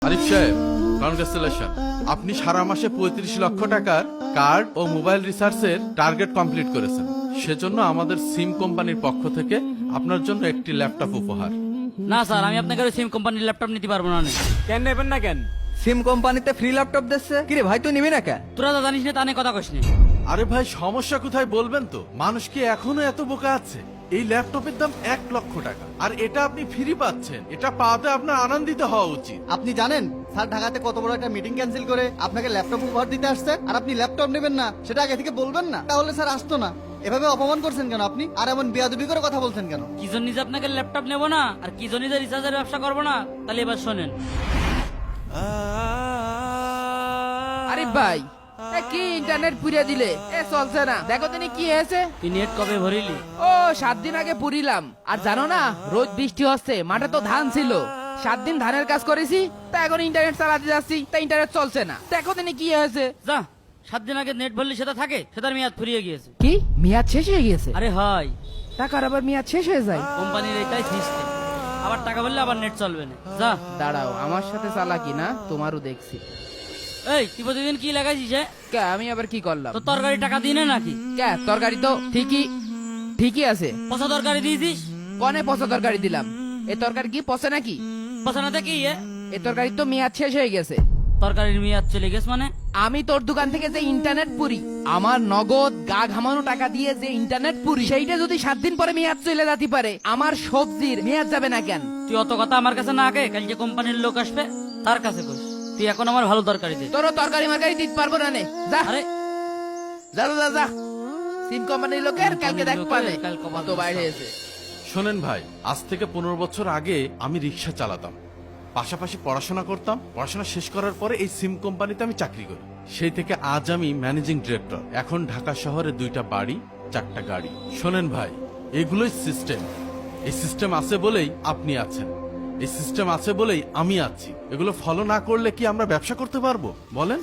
আরিফ সাহেব, কনগ্রেচুলেশন। আপনি সারা মাসে 35 লক্ষ টাকার কার্ড ও মোবাইল রিচার্জের টার্গেট কমপ্লিট করেছেন। সেজন্য আমাদের সিম কোম্পানির পক্ষ থেকে আপনার জন্য একটি ল্যাপটপ উপহার। না স্যার, আমি আপনাকে সিম কোম্পানির ল্যাপটপ নিতে পারবো না। কেন নেবেন না কেন? সিম কোম্পানিতে ফ্রি ল্যাপটপ দিচ্ছে। কিরে ভাই, তুই নিবি না কেন? তোরা তো জানিস না, তা নিয়ে কথা কইস নি। আরে ভাই, সমস্যা কোথায় বলবেন তো? মানুষ কি এখনো এত বোকা আছে? এই ল্যাপটপের দাম 1 লক্ষ টাকা, আর এটা আপনি ফ্রি পাচ্ছেন। এটা পাওয়াতে আপনার আনন্দিত হওয়া উচিত। আপনি জানেন স্যার ঢাকাতে কত বড় একটা মিটিং ক্যান্সেল করে আপনাকে ল্যাপটপ উপহার দিতে আসছে, আর আপনি ল্যাপটপ নেবেন না সেটা আগে থেকে বলবেন না? তাহলে স্যার আসতো না। এভাবে অপমান করছেন কেন আপনি? আর এমন বেয়াদবি করে কথা বলছেন কেন? কি জন্য যে আপনাকে ল্যাপটপ নেবো না আর কি জন্য যে রিচার্জের ব্যবসা করবো না, তাহলে এবার শোনেন। আরে ভাই, কি ইন্টারনেট পুড়িয়ে দিলে? চলছে না, দেখো তিনি কি হয়েছে। তুই নেট কবে ভরিলি? ও 7 দিন আগে পুরিলাম। আর জানো না, রোজ বৃষ্টি হচ্ছে, মাঠে তো ধান ছিল। 7 দিন ধানের কাজ করেছি, তা এখন ইন্টারনেট চালাতে যাচ্ছি, তা ইন্টারনেট চলছে না। দেখো তিনি কি হয়েছে। যা, 7 দিন আগে নেট ভরলি সেটা থাকে, সেটার মেয়াদ ফুরিয়ে গিয়েছে। কি মেয়াদ শেষ হয়ে গিয়েছে? আরে হয়, টাকার আবার মেয়াদ শেষ হয়ে যায়? কোম্পানির এটাই সিস্টেম। আবার টাকা ভরলে আবার নেট চলবে না। যা। দাঁড়াও, আমার সাথে চালাকি না, তোমারও দেখছি। এই, তুই প্রতিদিন কি লাগাইছিস? কে, আমি আবার কি করলাম? তো তরকারি টাকা দিনে নাকি? কে, তরকারি তো ঠিকই আছে। পচা তরকারি দিয়েছিস? কনে পচা তরকারি দিলাম? এ তরকারি কি পচে নাকি? পচানাতে কি? এ তরকারি তো মেয়াদ শেষ হয়ে গেছে। তরকারির মেয়াদ চলে গেছে মানে? আমি তোর দোকান থেকে যে ইন্টারনেট পুরি, আমার নগদ গা ঘামানো টাকা দিয়ে যে ইন্টারনেট পুরি, সেইটা যদি 7 দিন পরে মেয়াদ চলে যেতে পারে, আমার সবজির মেয়াদ যাবে না কেন? তুই অত কথা আমার কাছে না আগে, কালকে কোম্পানির লোক আসবে, তার কাছে কইস। তুই এখন আমার ভালো তরকারি দে। তোরও তরকারি মারকারি দিতে পারবো না নে, যা। আরে যা যা যা, সিম কোম্পানির লোকের কালকে দেখ পালে কাল কত বাইরে এসে। শোনেন ভাই, আজ থেকে 15 বছর আগে আমি রিক্সা চালাতাম, পাশাপাশি পড়াশোনা করতাম। পড়াশোনা শেষ করার পরে এই সিম কোম্পানিতে আমি চাকরি করি। সেই থেকে আজ আমি ম্যানেজিং ডিরেক্টর। এখন ঢাকা শহরে 2টা বাড়ি, 4টা গাড়ি। শোনেন ভাই, এগুলোই সিস্টেম। এই সিস্টেম আছে বলেই আপনি আছেন, এই সিস্টেম আছে বলেই আমি আছি। এগুলো ফলো না করলে কি আমরা ব্যবসা করতে পারবো বলেন?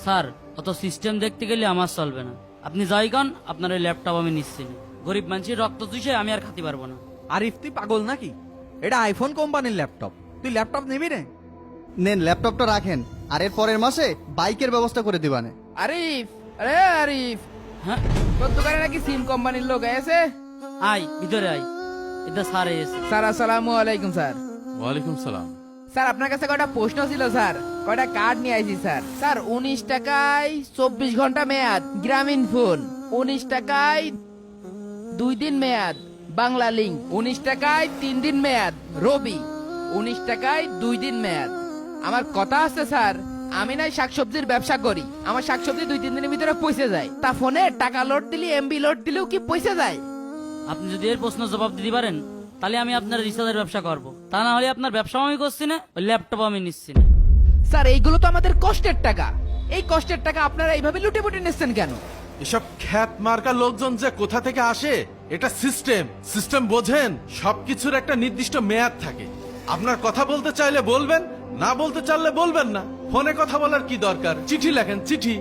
স্যার, অত সিস্টেম দেখতে গেলে আমার চলবে না। আপনি যাই কন, আপনার ওই ল্যাপটপ আমি নিচ্ছি না। গরিব মানুষের রক্ত চুষে আমি আর খাতে পারবো না। আরিফ, তুই পাগল নাকি? এটা আইফোন কোম্পানির ল্যাপটপ, তুই ল্যাপটপ নিবি রে? নেন ল্যাপটপটা রাখেন, আর এর পরের মাসে বাইকের ব্যবস্থা করে দিবানে। আরিফ, আরে আরিফ, হ্যাঁ, তোর দোকানে নাকি সিম কোম্পানির লোক এসে? আয় ভিতরে আয়। এটা স্যার এসে। স্যার আসসালামু আলাইকুম। স্যার, ওয়ালাইকুম সালাম। স্যার আপনার কাছে কয়টা প্রশ্ন ছিল স্যার, কয়টা কার্ড নিয়ে আইছি স্যার। স্যার 19 টাকায় 24 ঘন্টা মেয়াদ গ্রামীণ ফোন, 19 টাকায় 2 দিন মেয়াদ বাংলা লিঙ্ক, 19 টাকায় 3 দিন মেয়াদ রবি, 19 টাকায় 2 দিন মেয়াদ। আমার কথা আছে স্যার, আমি নাই শাকসবজির ব্যবসা করি, আমার শাকসবজি 2-3 দিনের ভিতরে পৌঁছে যায়। তা ফোনে টাকা লোড দিলে, এমবি লোড দিলেও কি পৌঁছে যায়? আপনি যদি এর প্রশ্ন জবাব দিতে পারেন, তাহলে আমি আপনার রিচার্জের ব্যবসা করব। তা না হলে আপনার ব্যবসা আমি করছি না, ওই ল্যাপটপ আমি নিচ্ছি না। স্যার এইগুলো তো আমাদের কষ্টের টাকা, এই কষ্টের টাকা আপনারা এইভাবে লুটে পুটে নিচ্ছেন কেন? এসব খ্যাত মার্কা লোকজন যে কোথা থেকে আসে, এটা সিস্টেম। সিস্টেম বোঝেন? সবকিছুর একটা নির্দিষ্ট মেয়াদ থাকে। আপনার কথা বলতে চাইলে বলবেন, না বলতে চাইলে বলবেন না। ফোনে কথা বলার কি দরকার? চিঠি লেখেন, চিঠি।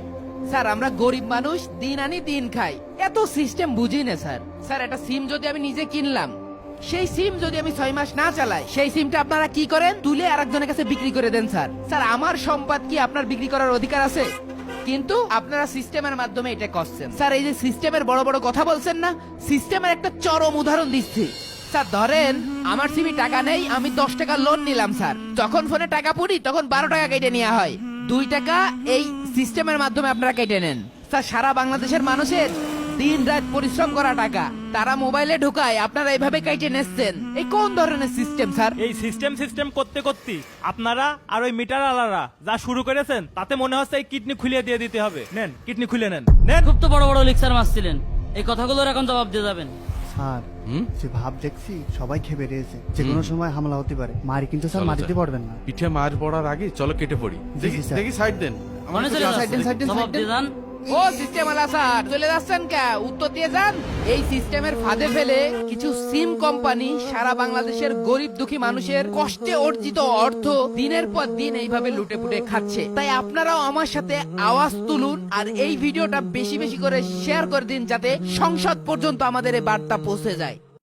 স্যার আমরা গরিব মানুষ, দিন আনি দিন খাই, এত সিস্টেম বুঝি না স্যার। স্যার একটা সিম যদি আমি নিজে কিনলাম, সেই সিম যদি আমি 6 মাস না চালাই, সেই সিমটা আপনারা কি করেন? তুলে আরেকজনের কাছে বিক্রি করে দেন স্যার। স্যার আমার সম্পদ কি আপনার বিক্রি করার অধিকার আছে? কিন্তু আপনারা সিস্টেমের মাধ্যমে এটা করছেন। স্যার এই যে সিস্টেমের বড় বড় কথা বলছেন না, সিস্টেমের একটা চরম উদাহরণ দিচ্ছি। স্যার ধরেন আমার সিমে টাকা নেই, আমি 10 টাকা লোন নিলাম স্যার। যখন ফোনে টাকা পুরি তখন 12 টাকা কেটে নেওয়া হয়, 2 টাকা এই সিস্টেমের মাধ্যমে আপনারা কেটে নেন। স্যার সারা বাংলাদেশের মানুষের দিন রাত পরিশ্রম করা টাকা তারা মোবাইলে ঢোকায়, আপনারা এইভাবে কেটে নিচ্ছেন। এই কোন ধরনের সিস্টেম স্যার? এই সিস্টেম করতে করতে আপনারা আর ওই মিটার আলারা যা শুরু করেছেন, তাতে মনে হচ্ছে এই কিডনি খুলিয়ে দিয়ে দিতে হবে। নেন, কিডনি খুলে নেন। নেন। খুব তো বড় বড় লেকচার মারছিলেন, এই কথাগুলোর এখন জবাব দিয়ে যাবেন। স্যার যে ভাব দেখছি সবাই খেপে রয়েছে, যে কোনো সময় হামলা হতে পারে। মারি কিন্তু স্যার মাটিতে পড়বেন না। পিঠে মার পড়ার আগে চলো কেটে পড়ি। দেখি স্যার। দেখি সাইড দেন। মনে চলে সাইড দেন, সাইড দেন, জবাব সাইড দেন। দিয়ে যান। ও সিস্টেম আলা স্যার, চলে যাচ্ছেন কে? উত্তর দিয়ে যান। এই সিস্টেমের ফাঁদে ফেলে কিছু সিম কোম্পানি সারা বাংলাদেশের গরিব দুঃখী মানুষের কষ্টে অর্জিত অর্থ দিনের পর দিন এইভাবে লুটে পুটে খাচ্ছে। তাই আপনারাও আমার সাথে আওয়াজ তুলুন, আর এই ভিডিওটা বেশি বেশি করে শেয়ার করে দিন, যাতে সংসদ পর্যন্ত আমাদের এই বার্তা পৌঁছে যায়।